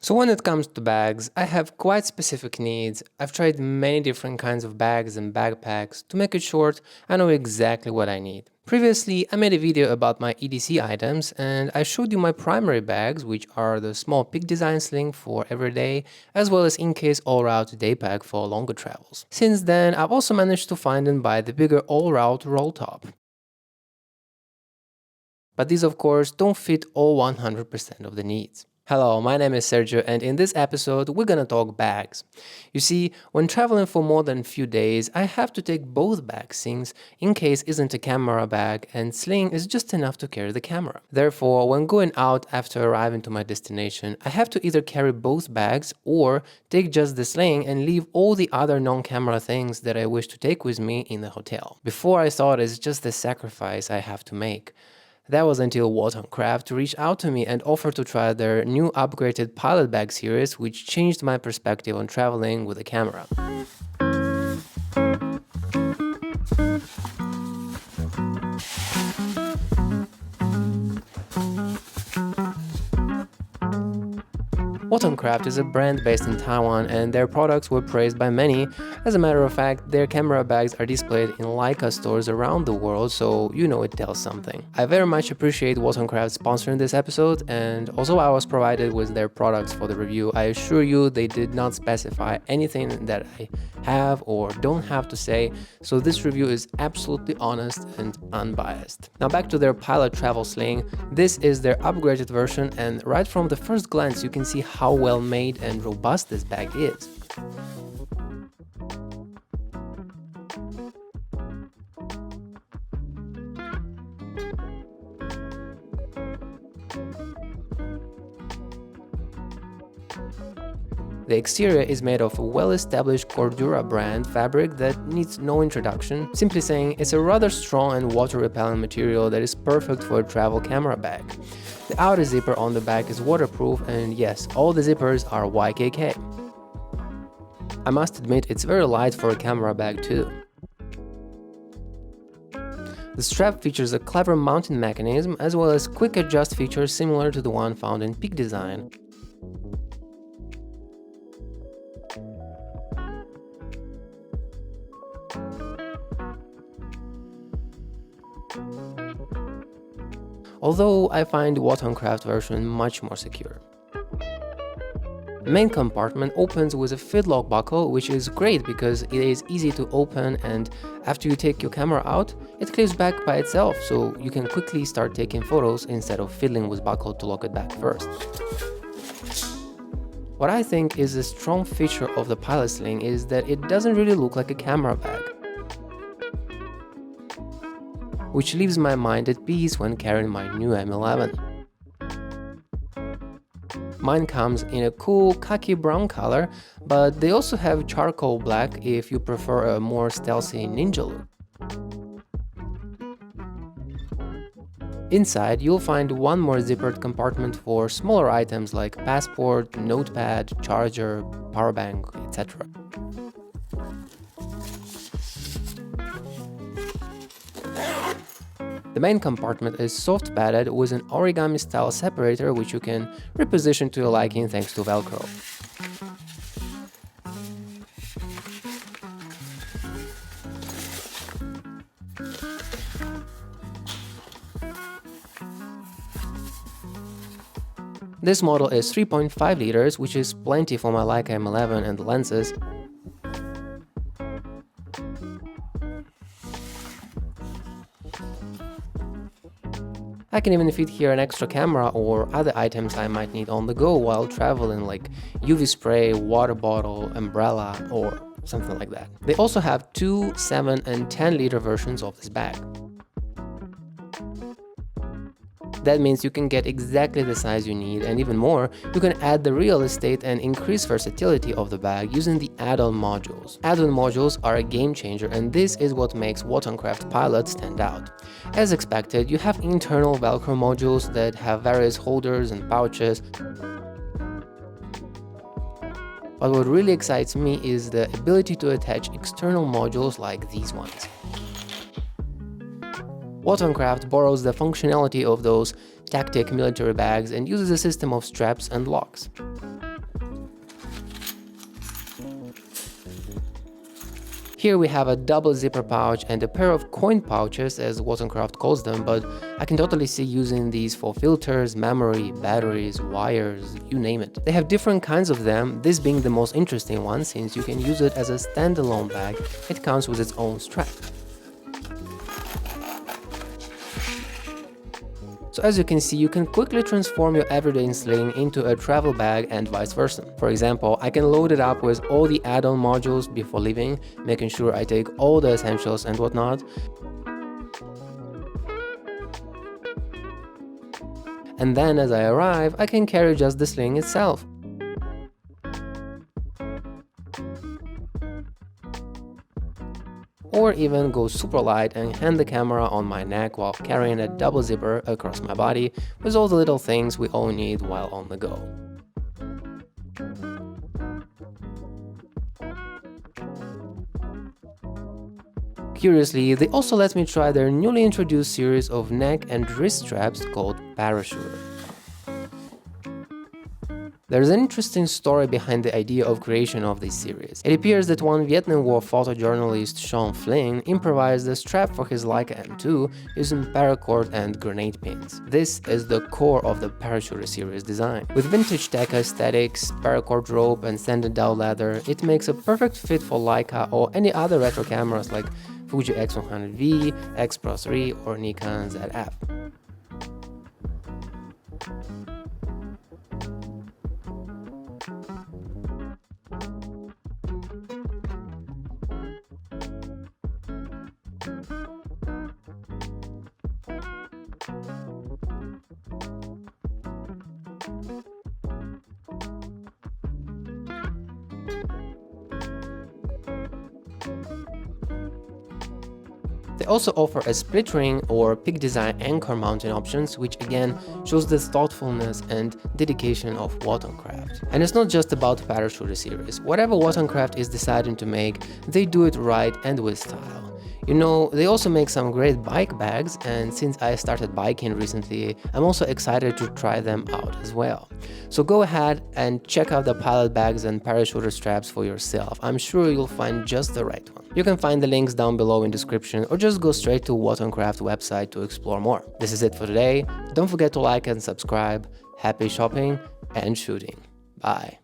So when it comes to bags, I have quite specific needs. I've tried many different kinds of bags and backpacks. To make it short, I know exactly what I need. Previously, I made a video about my EDC items and I showed you my primary bags, which are the small peak design sling for everyday, as well as in-case all-route day pack for longer travels. Since then, I've also managed to find and buy the bigger all-route roll top. But these of course don't fit all 100% of the needs. Hello, my name is Sergio and in this episode we're gonna talk bags. You see, when traveling for more than a few days, I have to take both bags since in case isn't a camera bag and sling is just enough to carry the camera. Therefore, when going out after arriving to my destination, I have to either carry both bags or take just the sling and leave all the other non-camera things that I wish to take with me in the hotel. Before I thought it's just a sacrifice I have to make. That was until Wotancraft reached out to me and offered to try their new upgraded Pilot bag series, which changed my perspective on traveling with a camera. Wotancraft is a brand based in Taiwan and their products were praised by many. As a matter of fact, their camera bags are displayed in Leica stores around the world, so you know it tells something. I very much appreciate Wotancraft sponsoring this episode, and although I was provided with their products for the review, I assure you they did not specify anything that I have or don't have to say, so this review is absolutely honest and unbiased. Now back to their Pilot travel sling. This is their upgraded version, and right from the first glance you can see how well made and robust this bag is. The exterior is made of a well-established Cordura brand fabric that needs no introduction, simply saying it's a rather strong and water-repellent material that is perfect for a travel camera bag. The outer zipper on the back is waterproof, and yes, all the zippers are YKK. I must admit it's very light for a camera bag too. The strap features a clever mounting mechanism as well as quick adjust features similar to the one found in Peak design. Although I find the Wotancraft version much more secure. The main compartment opens with a fitlock buckle, which is great because it is easy to open, and after you take your camera out, it clips back by itself, so you can quickly start taking photos instead of fiddling with buckle to lock it back first. What I think is a strong feature of the Pilot sling is that it doesn't really look like a camera bag, which leaves my mind at peace when carrying my new M11. Mine comes in a cool khaki brown color, but they also have charcoal black if you prefer a more stealthy ninja look. Inside, you'll find one more zippered compartment for smaller items like passport, notepad, charger, power bank, etc. The main compartment is soft padded with an origami style separator which you can reposition to your liking thanks to Velcro. This model is 3.5 liters, which is plenty for my Leica M11 and the lenses. I can even fit here an extra camera or other items I might need on the go while traveling, like UV spray, water bottle, umbrella, or something like that. They also have 2, 7 and 10 liter versions of this bag. That means you can get exactly the size you need, and even more, you can add the real estate and increase versatility of the bag using the add-on modules. Add-on modules are a game changer, and this is what makes Wotancraft Pilot stand out. As expected, you have internal Velcro modules that have various holders and pouches. But what really excites me is the ability to attach external modules like these ones. Wotancraft borrows the functionality of those tactic military bags and uses a system of straps and locks. Here we have a double zipper pouch and a pair of coin pouches, as Wotancraft calls them, but I can totally see using these for filters, memory, batteries, wires, you name it. They have different kinds of them, this being the most interesting one since you can use it as a standalone bag. It comes with its own strap. So as you can see, you can quickly transform your everyday sling into a travel bag and vice versa. For example, I can load it up with all the add-on modules before leaving, making sure I take all the essentials and whatnot. And then as I arrive, I can carry just the sling itself. Or even go super light and hand the camera on my neck while carrying a double zipper across my body with all the little things we all need while on the go. Curiously, they also let me try their newly introduced series of neck and wrist straps called Parachuter. There's an interesting story behind the idea of creation of this series. It appears that one Vietnam War photojournalist Sean Flynn improvised a strap for his Leica M2 using paracord and grenade pins. This is the core of the Parachuter series design. With vintage tech aesthetics, paracord rope and sanded down leather, it makes a perfect fit for Leica or any other retro cameras like Fuji X100V, X Pro 3 or Nikon ZF. They also offer a split ring or peak design anchor mounting options, which again shows the thoughtfulness and dedication of Wotancraft. And it's not just about the Parachuter series. Whatever Wotancraft is deciding to make, they do it right and with style. You know, they also make some great bike bags, and since I started biking recently, I'm also excited to try them out as well. So go ahead and check out the Pilot bags and Parachuter straps for yourself. I'm sure you'll find just the right one. You can find the links down below in description or just go straight to Wotancraft website to explore more. This is it for today. Don't forget to like and subscribe. Happy shopping and shooting. Bye.